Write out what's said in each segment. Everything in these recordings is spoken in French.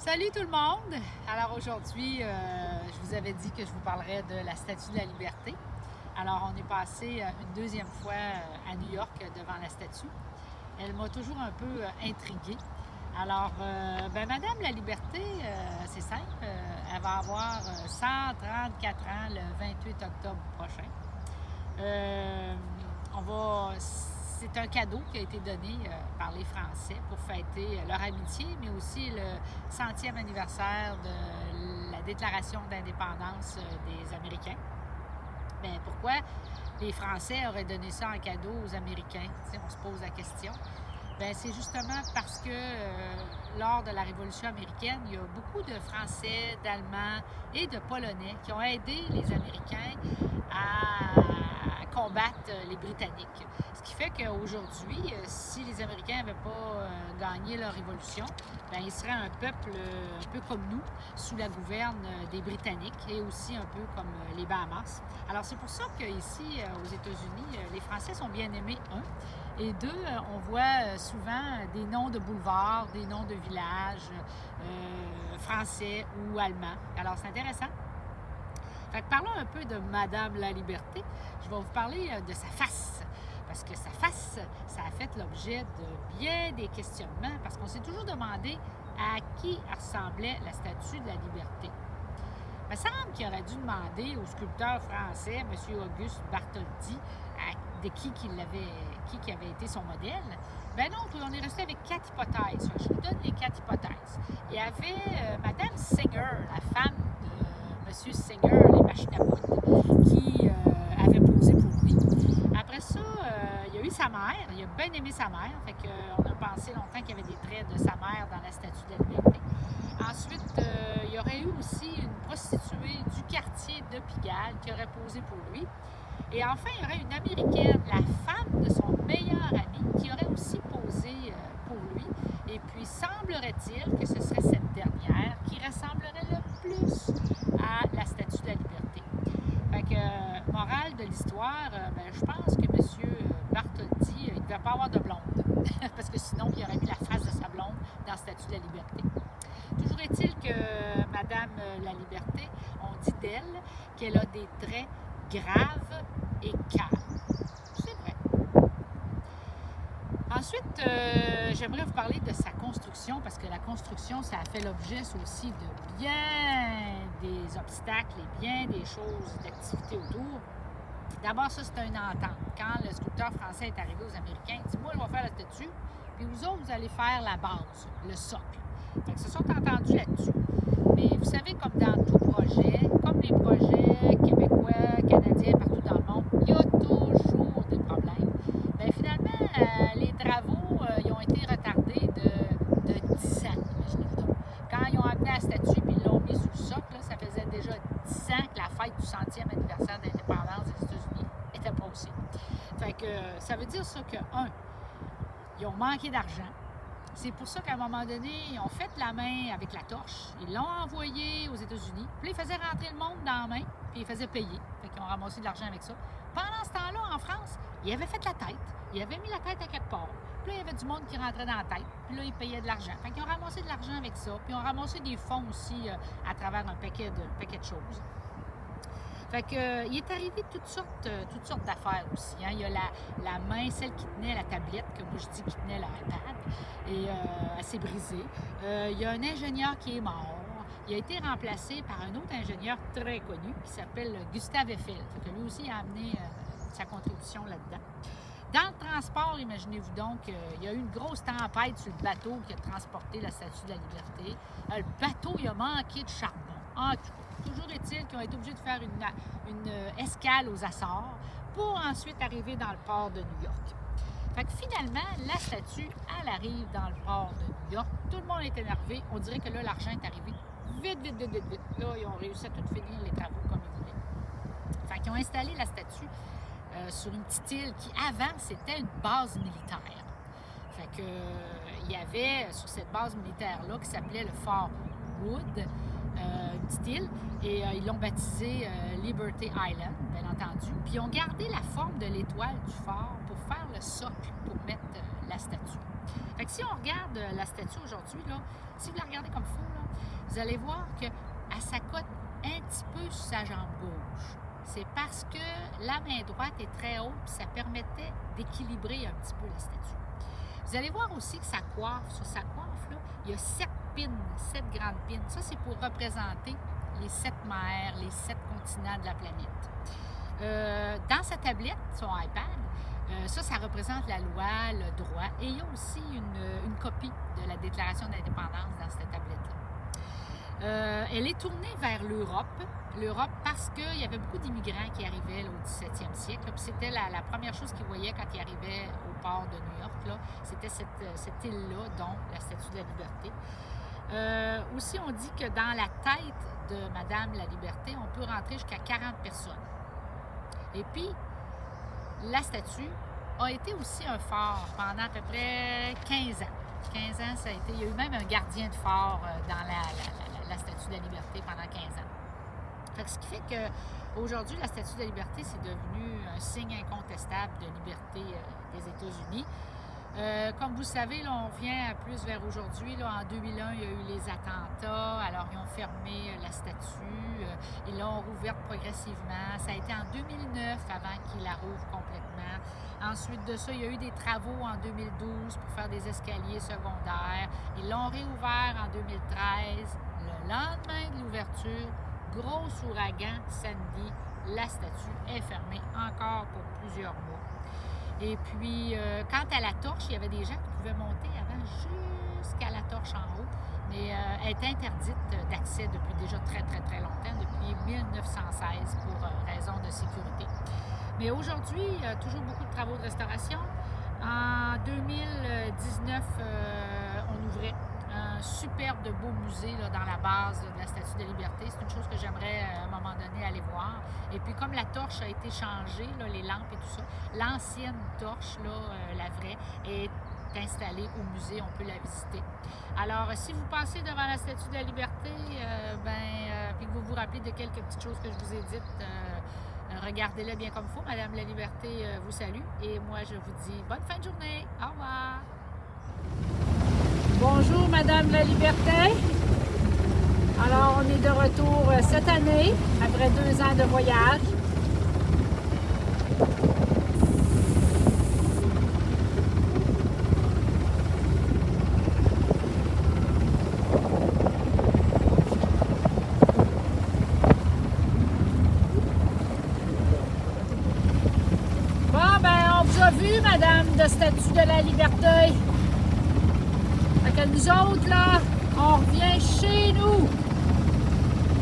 Salut tout le monde! Alors aujourd'hui, je vous avais dit que je vous parlerais de la Statue de la Liberté. Alors on est passé une deuxième fois à New York devant la statue. Elle m'a toujours un peu intriguée. Alors, Madame la Liberté, c'est simple, elle va avoir 134 ans le 28 octobre prochain. C'est un cadeau qui a été donné par les Français pour fêter leur amitié, mais aussi le 100e anniversaire de la déclaration d'indépendance des Américains. Bien, pourquoi les Français auraient donné ça en cadeau aux Américains? T'sais, on se pose la question. Bien, c'est justement parce que lors de la Révolution américaine, il y a beaucoup de Français, d'Allemands et de Polonais qui ont aidé les Américains à combattre les Britanniques. Ce qui fait qu'aujourd'hui, si les Américains n'avaient pas gagné leur révolution, bien, ils seraient un peuple un peu comme nous, sous la gouverne des Britanniques et aussi un peu comme les Bahamas. Alors c'est pour ça qu'ici, aux États-Unis, les Français sont bien aimés, et deux, on voit souvent des noms de boulevards, des noms de villages français ou allemands. Alors c'est intéressant. Fait que parlons un peu de Madame la Liberté. Je vais vous parler de sa face. Parce que sa face, ça a fait l'objet de bien des questionnements, parce qu'on s'est toujours demandé à qui ressemblait la Statue de la Liberté. Il me semble qu'il aurait dû demander au sculpteur français, M. Auguste Bartholdi, de qui avait été son modèle. Ben non, on est resté avec 4 hypothèses. Je vous donne les 4 hypothèses. Il y avait Madame Singer, la femme de M. Singer, les machines à coudre, qui avait posé pour lui. Après ça, il y a eu sa mère. Il a bien aimé sa mère. Fait qu'on a pensé longtemps qu'il y avait des traits de sa mère dans la Statue de la Liberté. Ensuite, il y aurait eu aussi une prostituée du quartier de Pigalle qui aurait posé pour lui. Et enfin, il y aurait une Américaine, la femme de son meilleur ami, qui aurait aussi posé pour lui. Et puis, semblerait-il que ce serait cette dernière qui ressemblerait le plus à la Statue de la Liberté. Fait que, morale de l'histoire, je pense que M. Bartholdi, il ne devait pas avoir de blonde. Parce que sinon, il aurait mis la face de sa blonde dans la Statue de la Liberté. Toujours est-il que Madame la Liberté, on dit d'elle qu'elle a des traits graves et calmes. C'est vrai. Ensuite, j'aimerais vous parler de sa construction, parce que la construction, ça a fait l'objet aussi de bien des obstacles et bien des choses, d'activités autour. D'abord, ça, c'est une entente. Quand le sculpteur français est arrivé aux Américains, il dit « Moi, je vais faire la statue, puis vous autres, vous allez faire la base, le socle. » Fait que se sont entendus là-dessus. Mais vous savez, comme dans tout projet, comme les projets québécois, canadiens, partout dans le monde, il y a toujours des problèmes. Bien, finalement, les travaux ils ont été retardés de 10 ans, imaginez-vous donc. Quand ils ont amené la statue et ils l'ont mis sous le socle, là, ça faisait déjà 10 ans que la fête du 100e anniversaire d'indépendance des États-Unis était passée. Fait que ça veut dire ça que, ils ont manqué d'argent. C'est pour ça qu'à un moment donné, ils ont fait la main avec la torche, ils l'ont envoyé aux États-Unis, puis ils faisaient rentrer le monde dans la main, puis ils faisaient payer. Fait qu'ils ont ramassé de l'argent avec ça. Pendant ce temps-là, en France, ils avaient fait la tête, ils avaient mis la tête à quelque part. Puis là, il y avait du monde qui rentrait dans la tête, puis là, ils payaient de l'argent. Fait qu'ils ont ramassé de l'argent avec ça, puis ils ont ramassé des fonds aussi à travers un paquet de choses. Fait que, il est arrivé toutes sortes d'affaires aussi. Il y a la main, celle qui tenait la tablette, que moi je dis qui tenait l'iPad, et elle s'est brisée. Il y a un ingénieur qui est mort. Il a été remplacé par un autre ingénieur très connu qui s'appelle Gustave Eiffel. Fait que lui aussi a amené sa contribution là-dedans. Dans le transport, imaginez-vous donc, il y a eu une grosse tempête sur le bateau qui a transporté la Statue de la Liberté. Le bateau, il a manqué de charbon. En tout cas, toujours est-il qu'ils ont été obligés de faire une escale aux Açores pour ensuite arriver dans le port de New York. Fait que finalement, la statue, elle arrive dans le port de New York. Tout le monde est énervé. On dirait que là, l'argent est arrivé vite. Là, ils ont réussi à tout finir les travaux comme ils voulaient. Fait qu'ils ont installé la statue sur une petite île qui, avant, c'était une base militaire. Fait que, il y avait, sur cette base militaire-là, qui s'appelait le Fort Wood, une petite île et ils l'ont baptisé Liberty Island, bien entendu. Puis ils ont gardé la forme de l'étoile du phare pour faire le socle pour mettre la statue. Fait que si on regarde la statue aujourd'hui, là, si vous la regardez comme il faut, là, vous allez voir qu'elle s'accote un petit peu sur sa jambe gauche. C'est parce que la main droite est très haute et ça permettait d'équilibrer un petit peu la statue. Vous allez voir aussi que sa coiffe, sur sa coiffe, là, il y a 7 pins, 7 grandes pins. Ça, c'est pour représenter les 7 mers, les 7 continents de la planète. Dans sa tablette, son iPad, ça représente la loi, le droit. Et il y a aussi une copie de la Déclaration d'indépendance dans cette tablette-là. Elle est tournée vers l'Europe parce qu'il y avait beaucoup d'immigrants qui arrivaient là, au 17e siècle. Puis c'était la première chose qu'ils voyaient quand ils arrivaient au port de New York. Là, c'était cette île-là, dont la Statue de la Liberté. Aussi, on dit que dans la tête de Madame la Liberté, on peut rentrer jusqu'à 40 personnes. Et puis, la statue a été aussi un phare pendant à peu près 15 ans. 15 ans, ça a été... Il y a eu même un gardien de phare dans la Statue de la Liberté pendant 15 ans. Fait que ce qui fait qu'aujourd'hui, la Statue de la Liberté, c'est devenu un signe incontestable de liberté des États-Unis. Comme vous le savez, là, on revient plus vers aujourd'hui. Là, en 2001, il y a eu les attentats. Alors, ils ont fermé la statue. Ils l'ont rouverte progressivement. Ça a été en 2009 avant qu'ils la rouvrent complètement. Ensuite de ça, il y a eu des travaux en 2012 pour faire des escaliers secondaires. Ils l'ont réouvert en 2013. Le lendemain de l'ouverture, gros ouragan samedi, la statue est fermée encore pour plusieurs mois. Et puis, quant à la torche, il y avait des gens qui pouvaient monter avant jusqu'à la torche en haut, mais elle est interdite d'accès depuis déjà très, très, très longtemps, depuis 1916 pour raison de sécurité. Mais aujourd'hui, il y a toujours beaucoup de travaux de restauration. En 2019, on ouvrait un superbe de beau musée là, dans la base de la Statue de la Liberté. C'est une chose que j'aimerais à un moment donné aller voir. Et puis comme la torche a été changée, là, les lampes et tout ça, l'ancienne torche, là, la vraie, est installée au musée. On peut la visiter. Alors, si vous passez devant la Statue de la Liberté, puis que vous vous rappelez de quelques petites choses que je vous ai dites, regardez-la bien comme il faut. Madame la Liberté vous salue. Et moi, je vous dis bonne fin de journée. Au revoir. Bonjour, Madame la Liberté. Alors, on est de retour cette année, après 2 ans de voyage. Bon, ben, on vous a vu, Madame de Statue de la Liberté. Fait que nous autres, là, on revient chez nous.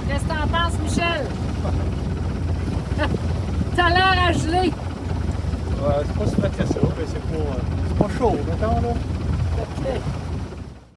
Qu'est-ce que t'en penses, Michel? T'as l'air à geler. C'est pas si mal que ça, mais c'est pas chaud, mettons, là. OK.